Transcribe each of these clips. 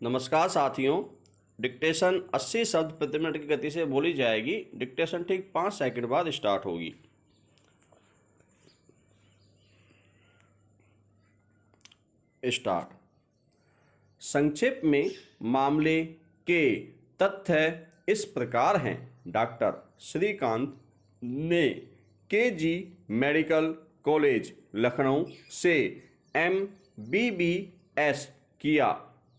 नमस्कार साथियों। डिक्टेशन 80 शब्द प्रति मिनट की गति से बोली जाएगी। डिक्टेशन ठीक 5 सेकंड बाद स्टार्ट होगी। स्टार्ट। संक्षेप में मामले के तथ्य इस प्रकार हैं। डॉक्टर श्रीकांत ने केजी मेडिकल कॉलेज लखनऊ से MBBS किया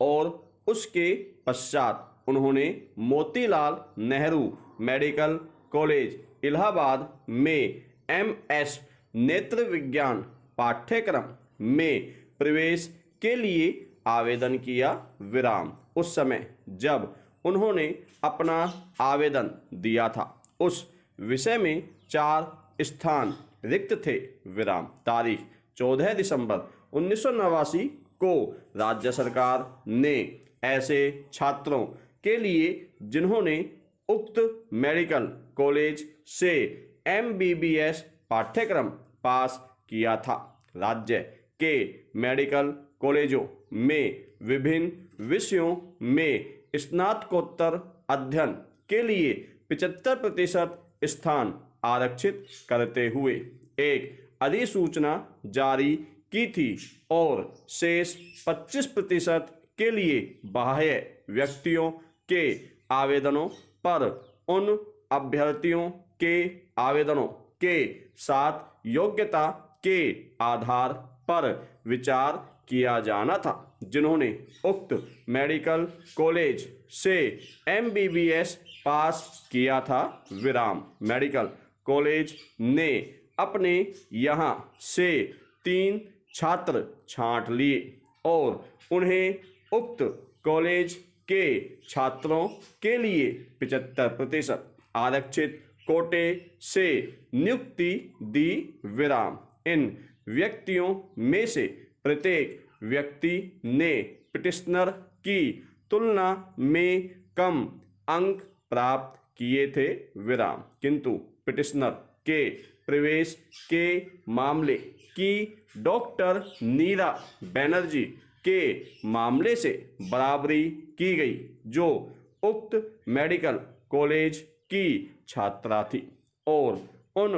और उसके पश्चात उन्होंने मोतीलाल नेहरू मेडिकल कॉलेज इलाहाबाद में MS नेत्र विज्ञान पाठ्यक्रम में प्रवेश के लिए आवेदन किया। विराम। उस समय जब उन्होंने अपना आवेदन दिया था उस विषय में 4 स्थान रिक्त थे। विराम। तारीख 14 दिसंबर 1989 को राज्य सरकार ने ऐसे छात्रों के लिए जिन्होंने उक्त मेडिकल कॉलेज से MBBS पाठ्यक्रम पास किया था, राज्य के मेडिकल कॉलेजों में विभिन्न विषयों में स्नातकोत्तर अध्ययन के लिए 75% स्थान आरक्षित करते हुए एक अधिसूचना जारी की थी और शेष 25% के लिए बाह्य व्यक्तियों के आवेदनों पर उन अभ्यर्थियों के आवेदनों के साथ योग्यता के आधार पर विचार किया जाना था जिन्होंने उक्त मेडिकल कॉलेज से MBBS पास किया था। विराम। मेडिकल कॉलेज ने अपने यहाँ से 3 छात्र छांट लिए और उन्हें उक्त कॉलेज के छात्रों के लिए 75% आरक्षित कोटे से नियुक्ति दी। विराम। इन व्यक्तियों में से प्रत्येक व्यक्ति ने पिटिशनर की तुलना में कम अंक प्राप्त किए थे। विराम। किंतु पिटिशनर के प्रवेश के मामले की डॉक्टर नीरा बनर्जी के मामले से बराबरी की गई जो उक्त मेडिकल कॉलेज की छात्रा थी और उन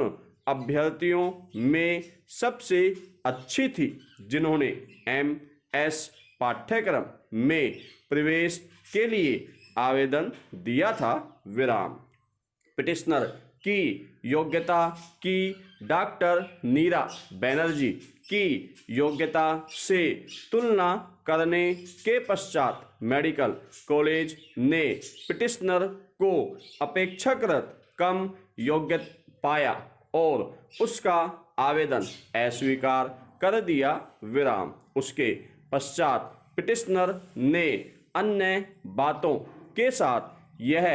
अभ्यर्थियों में सबसे अच्छी थी जिन्होंने MS पाठ्यक्रम में प्रवेश के लिए आवेदन दिया था। विराम। पिटिशनर की योग्यता की डॉक्टर नीरा बनर्जी की योग्यता से तुलना करने के पश्चात मेडिकल कॉलेज ने पिटिशनर को अपेक्षाकृत कम योग्य पाया और उसका आवेदन अस्वीकार कर दिया। विराम। उसके पश्चात पिटिशनर ने अन्य बातों के साथ यह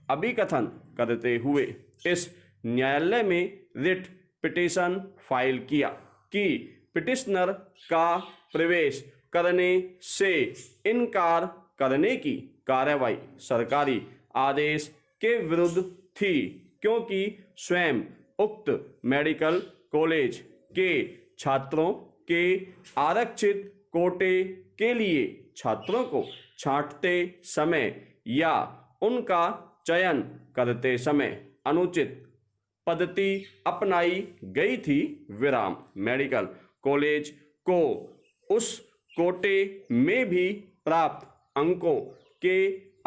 अभिकथन करते हुए इस न्यायालय में रिट पिटीशन फाइल किया कि पिटिशनर का प्रवेश करने से इनकार करने की कार्रवाई सरकारी आदेश के विरुद्ध थी क्योंकि स्वयं उक्त मेडिकल कॉलेज के छात्रों के आरक्षित कोटे के लिए छात्रों को छांटते समय या उनका चयन करते समय अनुचित पद्धति अपनाई गई थी। विराम। मेडिकल कॉलेज को उस कोटे में भी प्राप्त अंकों के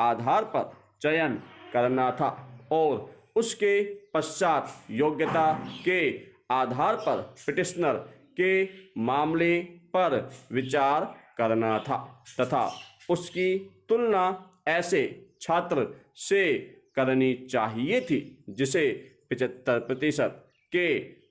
आधार पर चयन करना था और उसके पश्चात योग्यता के आधार पर पिटिशनर के मामले पर विचार करना था तथा उसकी तुलना ऐसे छात्र से करनी चाहिए थी जिसे 75% के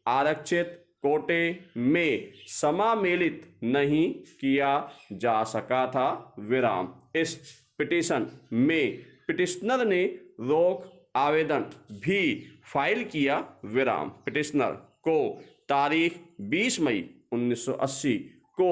आरक्षित कोटे में समामेलित नहीं किया जा सका था। विराम। इस पिटीशन में पिटिशनर ने रोक आवेदन भी फाइल किया। विराम। पिटिशनर को तारीख 20 मई 1980 को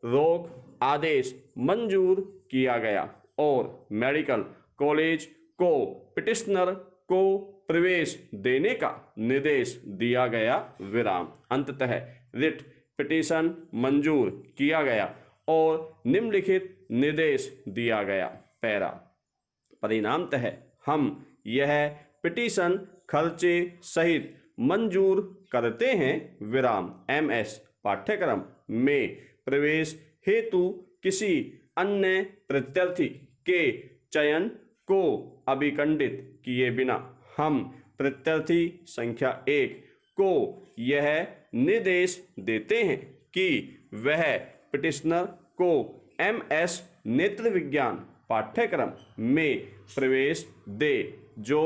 रोक आदेश मंजूर किया गया और मेडिकल कॉलेज को पिटिशनर को प्रवेश देने का निर्देश दिया गया। विराम। अंततः रिट पिटीशन मंजूर किया गया और निम्नलिखित निर्देश दिया गया। पैरा। परिणामतः हम यह पिटीशन खर्चे सहित मंजूर करते हैं। विराम। MS पाठ्यक्रम में प्रवेश हेतु किसी अन्य प्रत्याशी के चयन को अभिखंडित किए बिना हम प्रत्याशी संख्या 1 को यह निर्देश देते हैं कि वह पिटिशनर को MS नेत्र विज्ञान पाठ्यक्रम में प्रवेश दे जो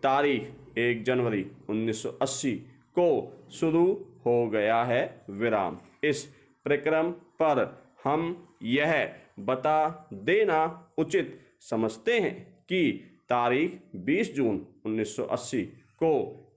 तारीख 1 जनवरी 1980 को शुरू हो गया है। विराम। इस प्रक्रम पर हम यह बता देना उचित समझते हैं कि तारीख 20 जून 1980 को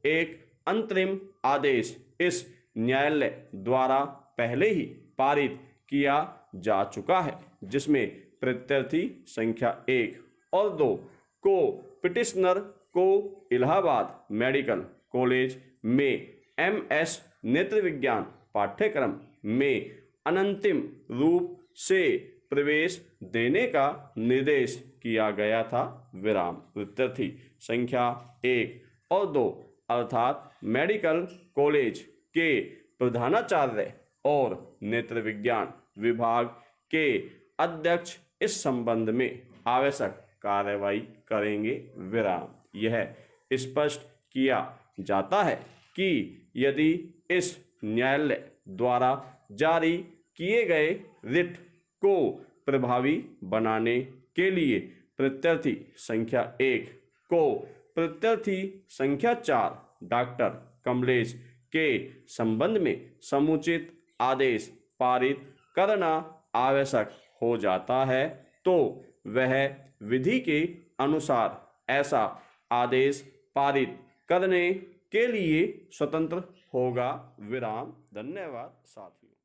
एक अंतरिम आदेश इस न्यायालय द्वारा पहले ही पारित किया जा चुका है, जिसमें प्रत्याशी संख्या 1 और 2 को पिटिशनर को इलाहाबाद मेडिकल कॉलेज में MS नेत्र विज्ञान पाठ्यक्रम में अनंतिम रूप से प्रवेश देने का निर्देश किया गया था। विराम। प्रत्याशी संख्या 1 और 2 अर्थात मेडिकल कॉलेज के प्रधानाचार्य और नेत्र विज्ञान विभाग के अध्यक्ष इस संबंध में आवश्यक कार्रवाई करेंगे। विराम। यह स्पष्ट किया जाता है कि यदि इस न्यायालय द्वारा जारी किए गए रिट को प्रभावी बनाने के लिए प्रत्याशी संख्या 1 को प्रत्याशी संख्या 4 डॉक्टर कमलेश के संबंध में समुचित आदेश पारित करना आवश्यक हो जाता है, तो वह विधि के अनुसार ऐसा आदेश पारित करने के लिए स्वतंत्र होगा। विराम। धन्यवाद साथियों।